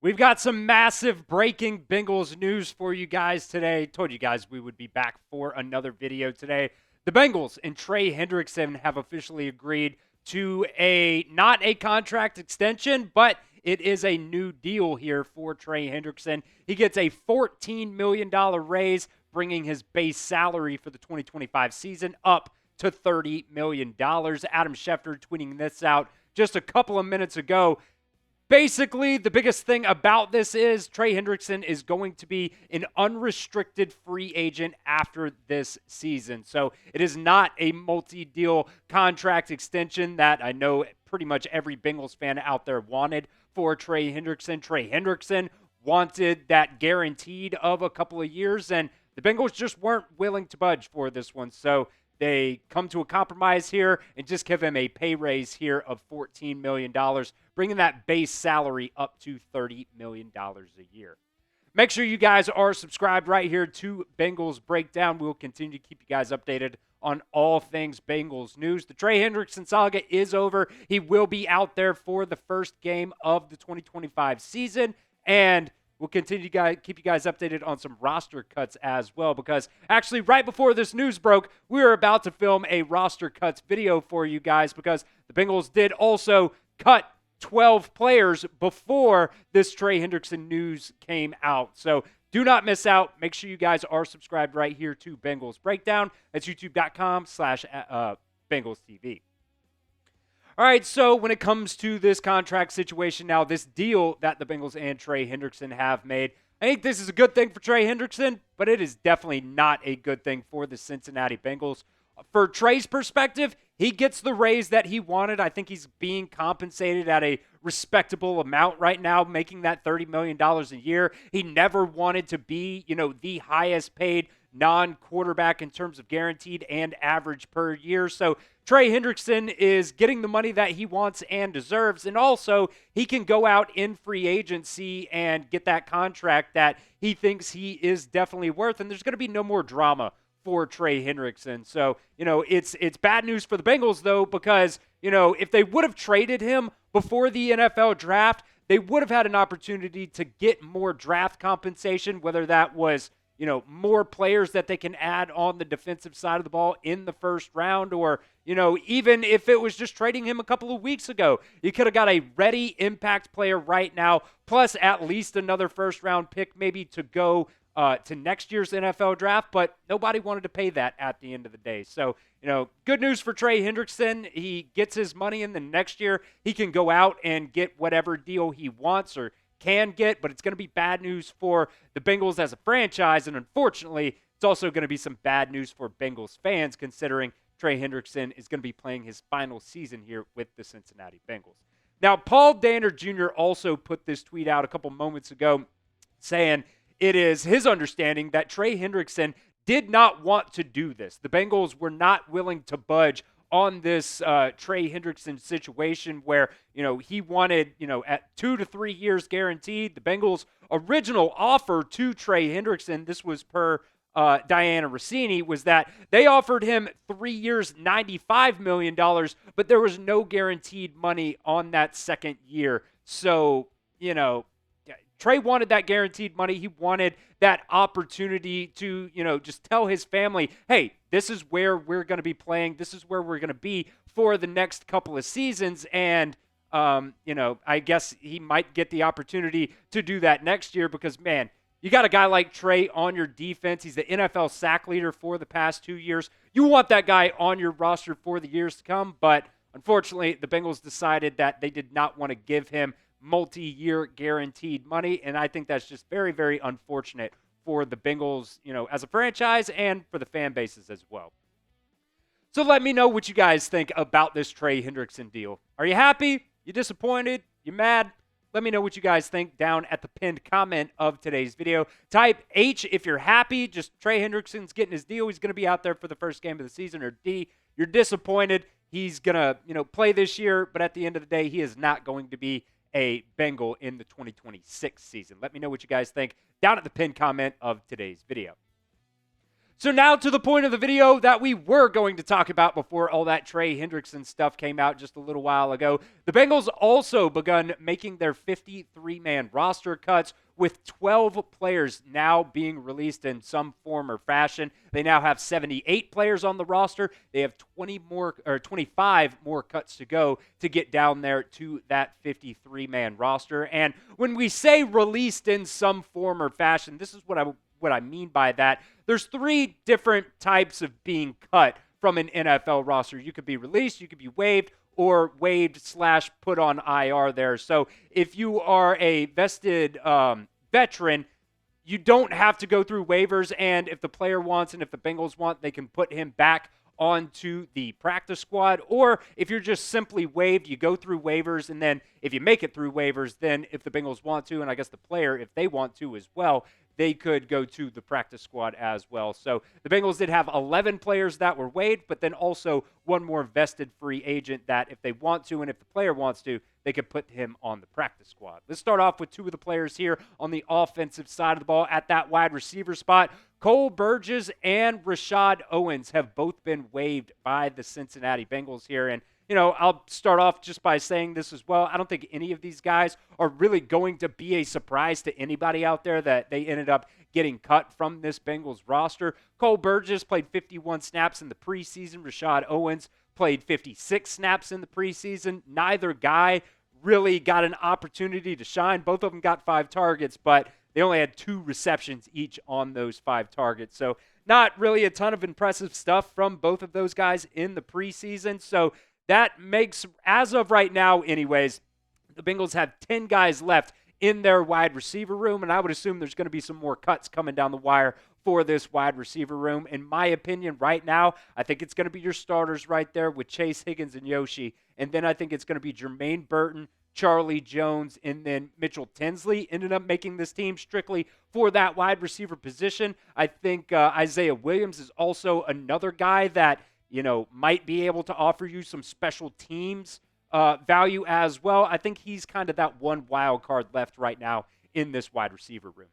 We've got some massive breaking Bengals news for you guys today. Told you guys we would be back for another video today. The Bengals and Trey Hendrickson have officially agreed to not a contract extension, but it is a new deal here for Trey Hendrickson. He gets a $14 million raise, bringing his base salary for the 2025 season up to $30 million. Adam Schefter tweeting this out just a couple of minutes ago. Basically, the biggest thing about this is Trey Hendrickson is going to be an unrestricted free agent after this season. So it is not a multi-deal contract extension that I know pretty much every Bengals fan out there wanted for Trey Hendrickson. Trey Hendrickson wanted that guaranteed of a couple of years, and the Bengals just weren't willing to budge for this one. So they come to a compromise here and just give him a pay raise here of $14 million, bringing that base salary up to $30 million a year. Make sure you guys are subscribed right here to Bengals Breakdown. We'll continue to keep you guys updated on all things Bengals news. The Trey Hendrickson saga is over. He will be out there for the first game of the 2025 season, and we'll continue to keep you guys updated on some roster cuts as well, because actually right before this news broke, we were about to film a roster cuts video for you guys because the Bengals did also cut 12 players before this Trey Hendrickson news came out. So do not miss out. Make sure you guys are subscribed right here to Bengals Breakdown. That's youtube.com/Bengals TV. All right, so when it comes to this contract situation now, this deal that the Bengals and Trey Hendrickson have made, I think this is a good thing for Trey Hendrickson, but it is definitely not a good thing for the Cincinnati Bengals. For Trey's perspective, he gets the raise that he wanted. I think he's being compensated at a respectable amount right now, making that $30 million a year. He never wanted to be, the highest paid non-quarterback in terms of guaranteed and average per year. So Trey Hendrickson is getting the money that he wants and deserves, and also he can go out in free agency and get that contract that he thinks he is definitely worth, and there's going to be no more drama for Trey Hendrickson. So, it's bad news for the Bengals, though, because, if they would have traded him before the NFL draft, they would have had an opportunity to get more draft compensation, whether that was more players that they can add on the defensive side of the ball in the first round, or, even if it was just trading him a couple of weeks ago, you could have got a ready impact player right now, plus at least another first round pick maybe to go to next year's NFL draft, but nobody wanted to pay that at the end of the day. So, good news for Trey Hendrickson. He gets his money in the next year. He can go out and get whatever deal he wants or can get, but it's going to be bad news for the Bengals as a franchise, and unfortunately, it's also going to be some bad news for Bengals fans, considering Trey Hendrickson is going to be playing his final season here with the Cincinnati Bengals. Now, Paul Dehner Jr. also put this tweet out a couple moments ago saying it is his understanding that Trey Hendrickson did not want to do this. The Bengals were not willing to budge on this Trey Hendrickson situation where, he wanted, at 2 to 3 years guaranteed. The Bengals' original offer to Trey Hendrickson, this was per Diana Rossini, was that they offered him 3 years, $95 million, but there was no guaranteed money on that second year. So, Trey wanted that guaranteed money. He wanted that opportunity to, just tell his family, hey, this is where we're going to be playing. This is where we're going to be for the next couple of seasons. And, I guess he might get the opportunity to do that next year because, man, you got a guy like Trey on your defense. He's the NFL sack leader for the past 2 years. You want that guy on your roster for the years to come. But unfortunately, the Bengals decided that they did not want to give him multi-year guaranteed money, and I think that's just very, very unfortunate for the Bengals, as a franchise and for the fan bases as well. So let me know what you guys think about this Trey Hendrickson deal. Are you happy? You disappointed? You mad? Let me know what you guys think down at the pinned comment of today's video. Type H if you're happy. Just Trey Hendrickson's getting his deal. He's going to be out there for the first game of the season. Or D, you're disappointed. He's going to, play this year, but at the end of the day, he is not going to be a Bengal in the 2026 season. Let me know what you guys think down at the pinned comment of today's video. So now to the point of the video that we were going to talk about before all that Trey Hendrickson stuff came out just a little while ago. The Bengals also begun making their 53-man roster cuts, with 12 players now being released in some form or fashion. They now have 78 players on the roster. They have 25 more cuts to go to get down there to that 53-man roster. And when we say released in some form or fashion, this is what I mean by that. There's 3 different types of being cut from an NFL roster. You could be released, you could be waived, or waived/put on IR there. So if you are a vested veteran, you don't have to go through waivers, and if the player wants and if the Bengals want, they can put him back onto the practice squad. Or if you're just simply waived, you go through waivers, and then if you make it through waivers, then if the Bengals want to, and I guess the player, if they want to as well, they could go to the practice squad as well. So the Bengals did have 11 players that were waived, but then also one more vested free agent that if they want to and if the player wants to, they could put him on the practice squad. Let's start off with 2 of the players here on the offensive side of the ball at that wide receiver spot. Cole Burgess and Rashad Owens have both been waived by the Cincinnati Bengals here. And I'll start off just by saying this as well. I don't think any of these guys are really going to be a surprise to anybody out there that they ended up getting cut from this Bengals roster. Cole Burgess played 51 snaps in the preseason. Rashad Owens played 56 snaps in the preseason. Neither guy really got an opportunity to shine. Both of them got 5 targets, but they only had 2 receptions each on those 5 targets. So not really a ton of impressive stuff from both of those guys in the preseason. So that makes, as of right now anyways, the Bengals have 10 guys left in their wide receiver room, and I would assume there's going to be some more cuts coming down the wire for this wide receiver room. In my opinion, right now, I think it's going to be your starters right there with Chase Higgins and Yoshi, and then I think it's going to be Jermaine Burton, Charlie Jones, and then Mitchell Tinsley ended up making this team strictly for that wide receiver position. I think Isaiah Williams is also another guy that might be able to offer you some special teams value as well. I think he's kind of that one wild card left right now in this wide receiver room.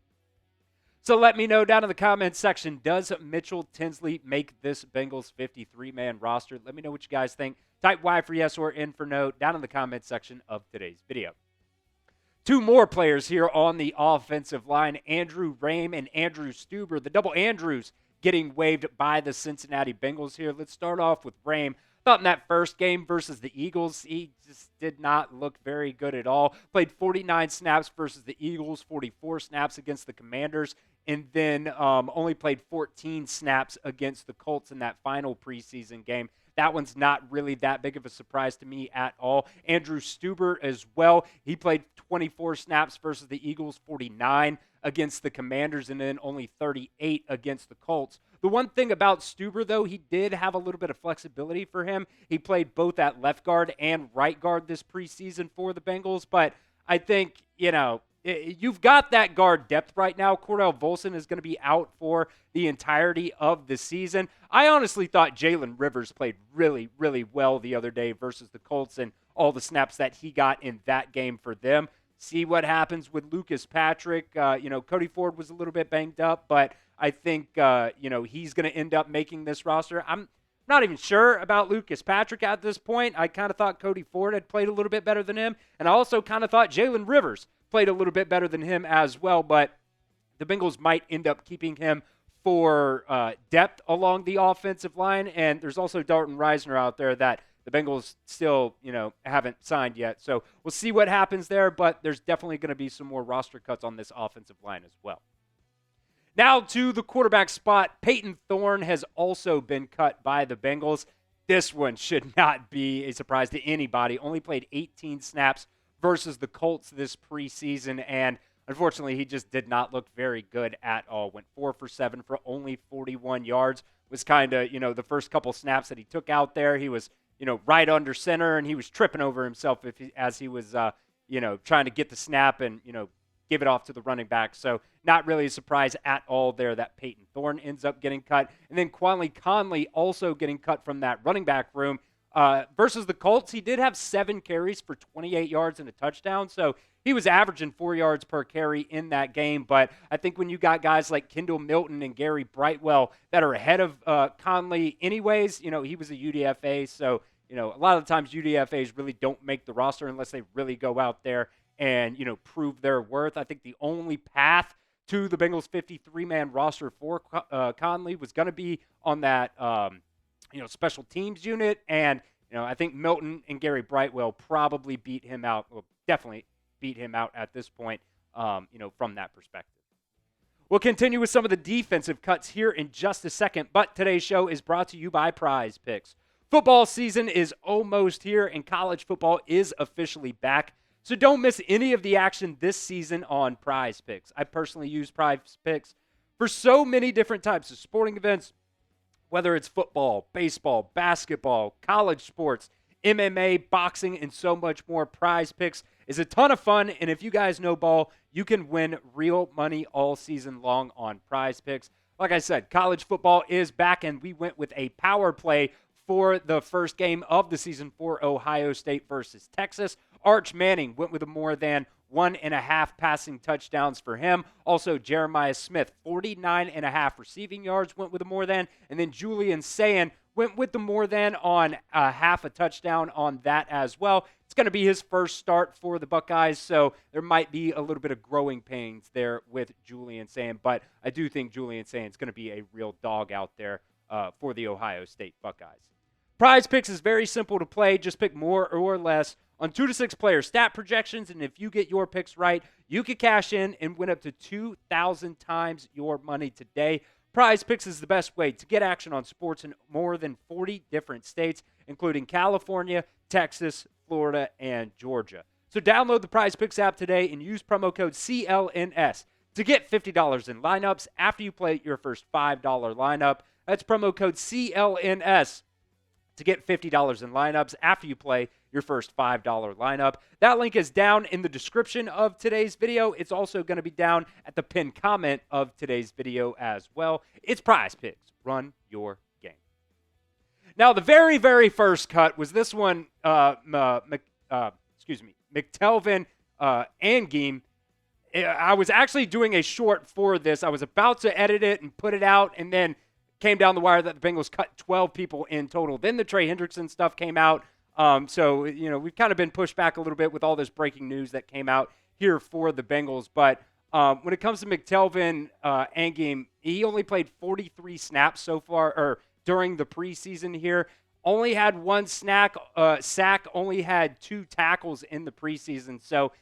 So let me know down in the comments section, does Mitchell Tinsley make this Bengals 53-man roster? Let me know what you guys think. Type Y for yes or N for no down in the comments section of today's video. 2 more players here on the offensive line, Andrew Rame and Andrew Stuber, the double Andrews, getting waived by the Cincinnati Bengals here. Let's start off with Rame. Thought in that first game versus the Eagles, he just did not look very good at all. Played 49 snaps versus the Eagles, 44 snaps against the Commanders, and then only played 14 snaps against the Colts in that final preseason game. That one's not really that big of a surprise to me at all. Andrew Stuber as well. He played 24 snaps versus the Eagles, 49 against the Commanders, and then only 38 against the Colts. The one thing about Stuber, though, he did have a little bit of flexibility for him. He played both at left guard and right guard this preseason for the Bengals, but I think, you've got that guard depth right now. Cordell Volson is going to be out for the entirety of the season. I honestly thought Jalen Rivers played really, really well the other day versus the Colts and all the snaps that he got in that game for them. See what happens with Lucas Patrick. Cody Ford was a little bit banged up, but I think, he's going to end up making this roster. I'm not even sure about Lucas Patrick at this point. I kind of thought Cody Ford had played a little bit better than him, and I also kind of thought Jalen Rivers played a little bit better than him as well, but the Bengals might end up keeping him for depth along the offensive line, and there's also Dalton Reisner out there that the Bengals still, haven't signed yet. So we'll see what happens there, but there's definitely going to be some more roster cuts on this offensive line as well. Now to the quarterback spot. Peyton Thorne has also been cut by the Bengals. This one should not be a surprise to anybody. Only played 18 snaps versus the Colts this preseason, and unfortunately, he just did not look very good at all. Went 4 for 7 for only 41 yards. Was kind of, the first couple snaps that he took out there, he was, right under center, and he was tripping over himself as he was, trying to get the snap and, give it off to the running back. So not really a surprise at all there that Peyton Thorne ends up getting cut. And then Quanley Conley also getting cut from that running back room. Versus the Colts, he did have 7 carries for 28 yards and a touchdown, so he was averaging 4 yards per carry in that game. But I think when you got guys like Kendall Milton and Gary Brightwell that are ahead of Conley anyways, he was a UDFA, so a lot of the times UDFAs really don't make the roster unless they really go out there and, prove their worth. I think the only path to the Bengals 53-man roster for Conley was going to be on that, special teams unit. And, I think Milton and Gary Brightwell probably beat him out, well, definitely beat him out at this point, from that perspective. We'll continue with some of the defensive cuts here in just a second, but today's show is brought to you by Prize Picks. Football season is almost here, and college football is officially back. So don't miss any of the action this season on Prize Picks. I personally use Prize Picks for so many different types of sporting events, whether it's football, baseball, basketball, college sports, MMA, boxing, and so much more. Prize Picks is a ton of fun, and if you guys know ball, you can win real money all season long on Prize Picks. Like I said, college football is back, and we went with a power play for the first game of the season for Ohio State versus Texas. Arch Manning went with a more than 1.5 passing touchdowns for him. Also, Jeremiah Smith, 49.5 receiving yards, went with a more than. And then Julian Sayin went with the more than on half a touchdown on that as well. It's going to be his first start for the Buckeyes, so there might be a little bit of growing pains there with Julian Sayin. But I do think Julian Sayin is going to be a real dog out there for the Ohio State Buckeyes. Prize Picks is very simple to play. Just pick more or less on 2 to 6 player stat projections, and if you get your picks right, you can cash in and win up to 2,000 times your money today. Prize Picks is the best way to get action on sports in more than 40 different states, including California, Texas, Florida, and Georgia. So download the Prize Picks app today and use promo code CLNS to get $50 in lineups after you play your first $5 lineup. That's promo code CLNS to get $50 in lineups after you play your first $5 lineup. That link is down in the description of today's video. It's also going to be down at the pinned comment of today's video as well. It's Prize Picks. Run your game. Now, the very, very first cut was this one, McTelvin, Agim. I was actually doing a short for this. I was about to edit it and put it out, and then came down the wire that the Bengals cut 12 people in total. Then the Trey Hendrickson stuff came out. So, we've kind of been pushed back a little bit with all this breaking news that came out here for the Bengals. But when it comes to McTelvin, Agim, he only played 43 snaps so far, or during the preseason here. Only had 1 sack, only had 2 tackles in the preseason. So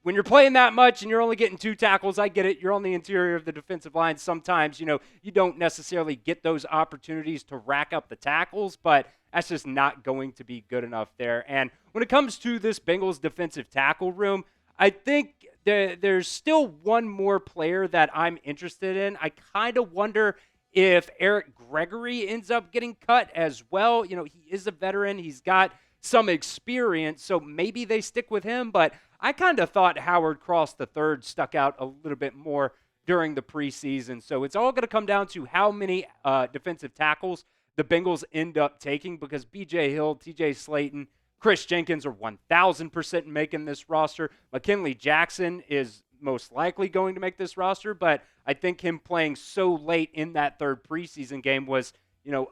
when you're playing that much and you're only getting 2 tackles, I get it. You're on the interior of the defensive line. Sometimes, you don't necessarily get those opportunities to rack up the tackles, but that's just not going to be good enough there. And when it comes to this Bengals defensive tackle room, I think there's still one more player that I'm interested in. I kind of wonder if Eric Gregory ends up getting cut as well. He is a veteran. He's got some experience, so maybe they stick with him, but I kind of thought Howard Cross III stuck out a little bit more during the preseason. So it's all going to come down to how many defensive tackles the Bengals end up taking, because B.J. Hill, T.J. Slayton, Chris Jenkins are 1,000% making this roster. McKinnley Jackson is most likely going to make this roster, but I think him playing so late in that third preseason game was,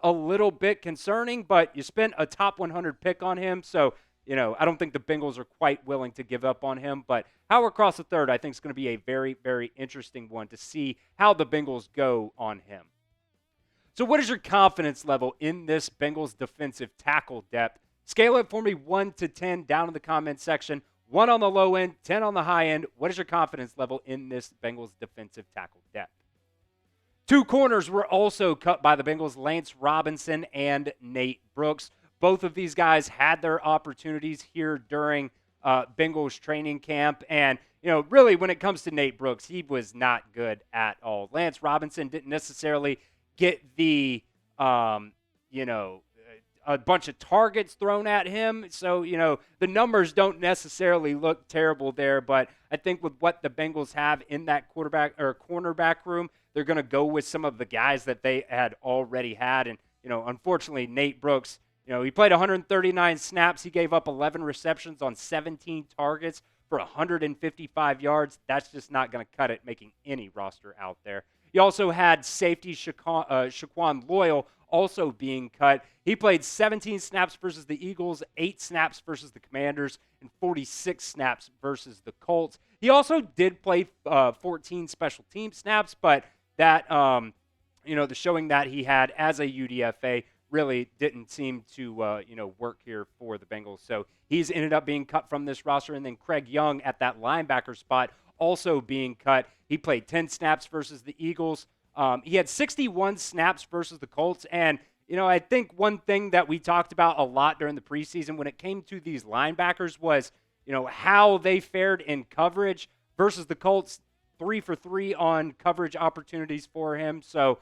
a little bit concerning, but you spent a top 100 pick on him, so I don't think the Bengals are quite willing to give up on him. But Howard Cross III, I think, is going to be a very, very interesting one to see how the Bengals go on him. So what is your confidence level in this Bengals defensive tackle depth? Scale it for me 1 to 10 down in the comments section. 1 on the low end, 10 on the high end. What is your confidence level in this Bengals defensive tackle depth? 2 corners were also cut by the Bengals, Lance Robinson and Nate Brooks. Both of these guys had their opportunities here during Bengals training camp. And, really when it comes to Nate Brooks, he was not good at all. Lance Robinson didn't necessarily get the, a bunch of targets thrown at him. So, the numbers don't necessarily look terrible there. But I think with what the Bengals have in that quarterback or cornerback room, they're going to go with some of the guys that they had already had. And, unfortunately, Nate Brooks, He played 139 snaps. He gave up 11 receptions on 17 targets for 155 yards. That's just not going to cut it, making any roster out there. You also had safety Shaquan Loyal also being cut. He played 17 snaps versus the Eagles, 8 snaps versus the Commanders, and 46 snaps versus the Colts. He also did play 14 special team snaps, but that, the showing that he had as a UDFA really didn't seem to, work here for the Bengals. So he's ended up being cut from this roster. And then Craig Young at that linebacker spot also being cut. He played 10 snaps versus the Eagles. He had 61 snaps versus the Colts. And, I think one thing that we talked about a lot during the preseason when it came to these linebackers was, how they fared in coverage versus the Colts. 3 for 3 on coverage opportunities for him. So,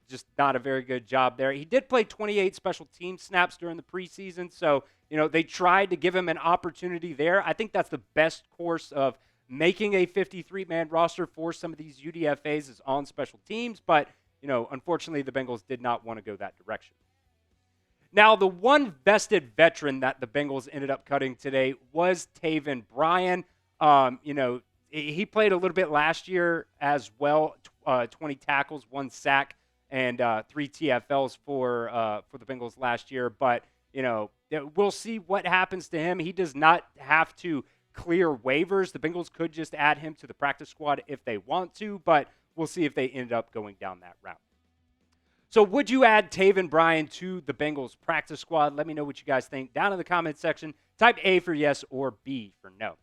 just not a very good job there. He did play 28 special team snaps during the preseason. So, they tried to give him an opportunity there. I think that's the best course of making a 53-man roster for some of these UDFAs is on special teams. But, unfortunately, the Bengals did not want to go that direction. Now, the one vested veteran that the Bengals ended up cutting today was Taven Bryan. He played a little bit last year as well, 20 tackles, 1 sack, and 3 TFLs for the Bengals last year. But, we'll see what happens to him. He does not have to clear waivers. The Bengals could just add him to the practice squad if they want to, but we'll see if they end up going down that route. So would you add Taven Bryan to the Bengals practice squad? Let me know what you guys think down in the comments section. Type A for yes or B for no.